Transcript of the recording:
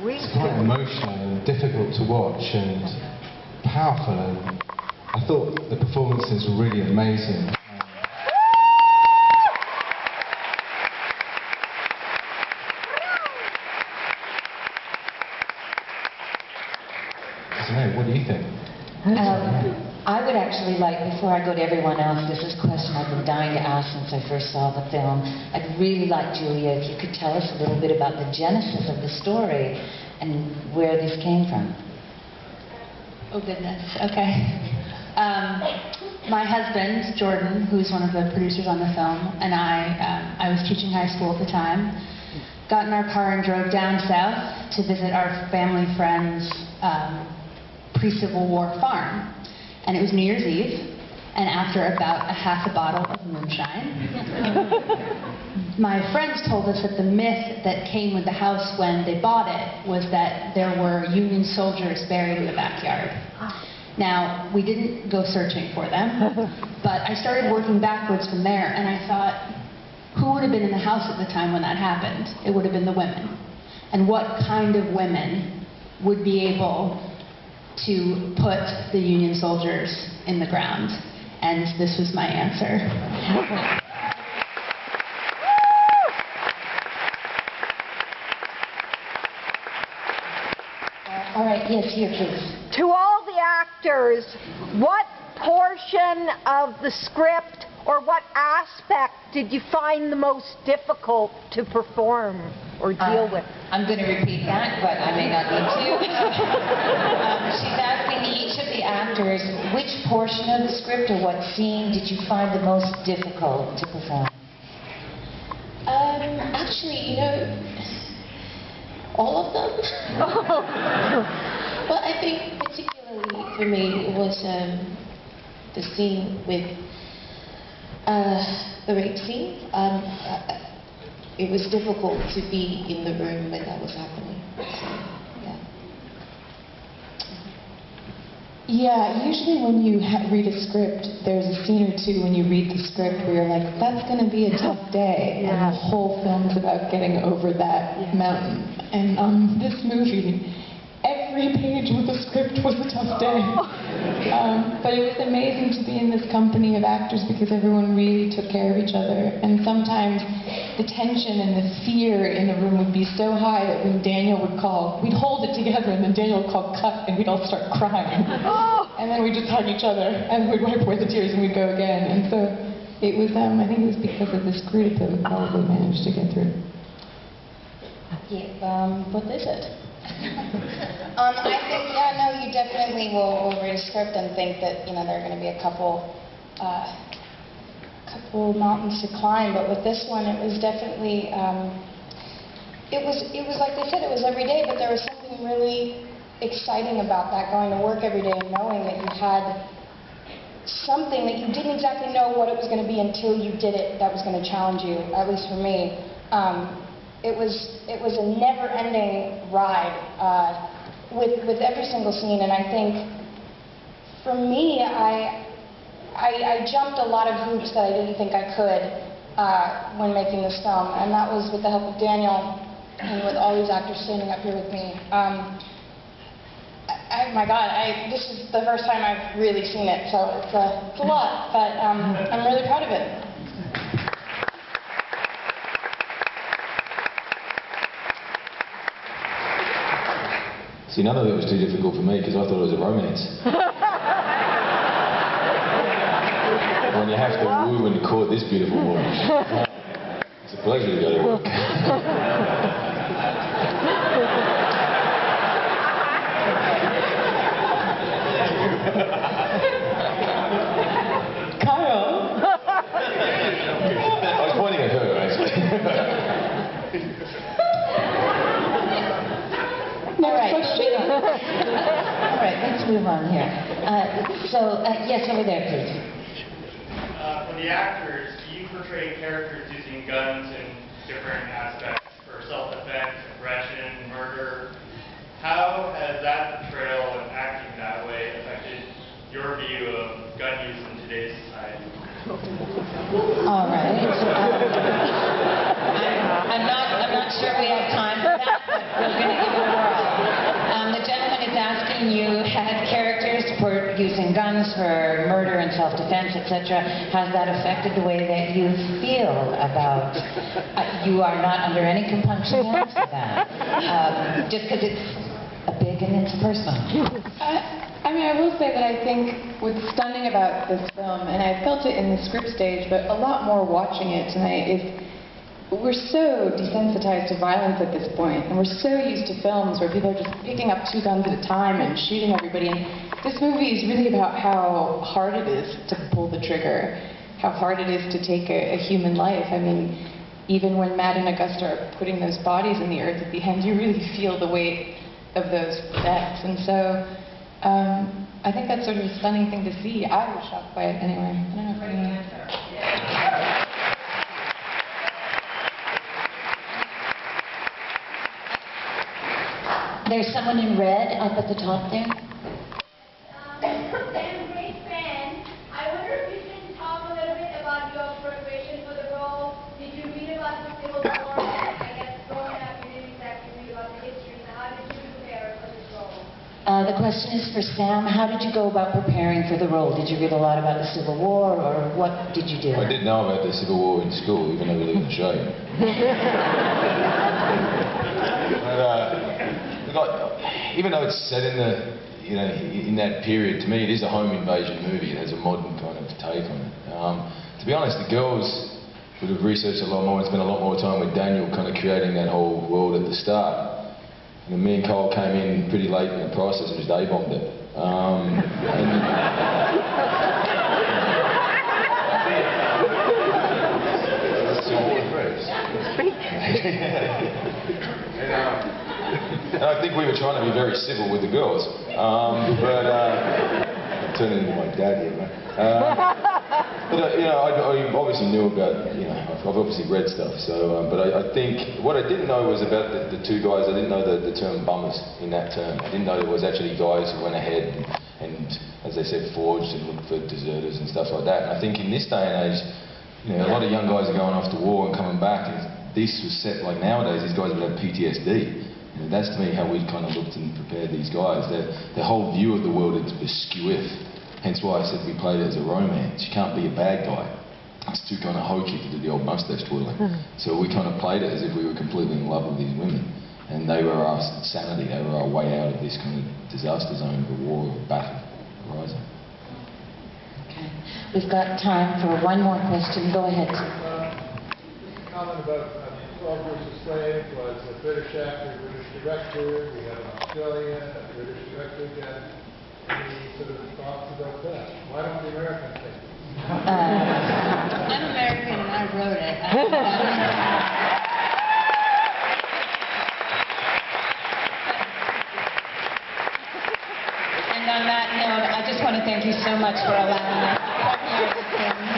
It's quite emotional and difficult to watch and powerful, and I thought the performances were really amazing. I don't know, what do you think? I would actually like, before I go to everyone else, this is a question I've been dying to ask since I first saw the film. I'd really like, Julia, if you could tell us a little bit about the genesis of the story and where this came from. Oh goodness, okay. My husband, Jordan, who's one of the producers on the film, and I was teaching high school at the time, got in our car and drove down south to visit our family friend's pre-Civil War farm. And it was New Year's Eve, and after about a half a bottle of moonshine, my friends told us that the myth that came with the house when they bought it was that there were Union soldiers buried in the backyard. Now, we didn't go searching for them, but I started working backwards from there, and I thought, who would have been in the house at the time when that happened? It would have been the women. And what kind of women would be able to put the Union soldiers in the ground? And this was my answer. All right, yes, here, please. To all the actors, what portion of the script or what aspect did you find the most difficult to perform or deal with? I'm going to repeat that, but I may not need to. She's asking each of the actors, which portion of the script or what scene did you find the most difficult to perform? Actually, you know, all of them. But I think particularly for me it was the scene with the rape scene. It was difficult to be in the room when that was happening. So, yeah. Yeah, usually when you read a script, there's a scene or two when you read the script where you're like, that's going to be a tough day. Yeah. And the whole film's about getting over that mountain. And this movie, every page of the script was a tough day. But it was amazing to be in this company of actors because everyone really took care of each other. And sometimes the tension and the fear in the room would be so high that when Daniel would call, we'd hold it together and then Daniel would call cut and we'd all start crying. And then we'd just hug each other and we'd wipe away the tears and we'd go again. And so it was, I think it was because of this group that we probably managed to get through. Yeah, what is it? I think, yeah, no, you definitely will read a script and think that, you know, there are going to be a couple mountains to climb, but with this one, it was definitely, it was like they said, it was every day, but there was something really exciting about that, going to work every day and knowing that you had something that you didn't exactly know what it was going to be until you did it that was going to challenge you, at least for me. It was a never-ending ride with every single scene, and I think for me, I jumped a lot of hoops that I didn't think I could when making this film, and that was with the help of Daniel and with all these actors standing up here with me. My God, this is the first time I've really seen it, so it's a lot, but I'm really proud of it. See, none of it was too difficult for me because I thought it was a romance. When you have to woo and court this beautiful woman, it's a pleasure to go to work. Kyle? I was pointing at her, actually. All right, let's move on here. Yes, over there, please. For the actors, you portray characters using guns in different aspects for self-defense, aggression, murder. How has that portrayal and acting that way affected your view of gun use in today's society? All right. I'm not sure we have time for that, but we're going to give it a whirl. using guns for murder and self-defense, etc., has that affected the way that you feel about, you are not under any compunction to answer that, just because it's a big and it's personal. I mean, I will say that I think what's stunning about this film, and I felt it in the script stage, but a lot more watching it tonight, is we're so desensitized to violence at this point, and we're so used to films where people are just picking up 2 guns at a time and shooting everybody, and this movie is really about how hard it is to pull the trigger, how hard it is to take a human life. I mean, even when Matt and Augusta are putting those bodies in the earth at the end, you really feel the weight of those deaths, and so I think that's sort of a stunning thing to see. I was shocked by it anyway. I don't know if anyone... There's someone in red up at the top there. I'm a great fan. I wonder if you can talk a little bit about your preparation for the role. Did you read about the Civil War? I guess growing up you didn't exactly read about the history. So how did you prepare for this role? The question is for Sam. How did you go about preparing for the role? Did you read a lot about the Civil War, or what did you do? I did know about the Civil War in school, even though we didn't show you. Even though it's set in the, in that period, to me it is a home invasion movie. It has a modern kind of take on it. To be honest, the girls would have researched a lot more and spent a lot more time with Daniel kind of creating that whole world at the start. And me and Cole came in pretty late in the process and just A-bombed it. And I think we were trying to be very civil with the girls, I'm turning into my dad here, man. I obviously knew about, I've obviously read stuff, so, but I think, what I didn't know was about the 2 guys. I didn't know the term bummers in that term. I didn't know there was actually guys who went ahead and as they said, forged and looked for deserters and stuff like that. And I think in this day and age, a lot of young guys are going off to war and coming back, and this was set like nowadays, these guys would have PTSD. That's to me how we kind of looked and prepared these guys. Their whole view of the world is skew-if. Hence why I said we played it as a romance. You can't be a bad guy. It's too kind of hokey to do the old mustache twirling. So we kind of played it as if we were completely in love with these women. And they were our sanity. They were our way out of this kind of disaster zone of a war or battle horizon. Okay. We've got time for one more question. Go ahead. Comment about 12 Years a Slave was a British actor, British director. We have an Australian, a British director again. Any sort of thoughts about that? Why don't the Americans take it? I'm American and I wrote it. And on that note, I just want to thank you so much for allowing us to come here.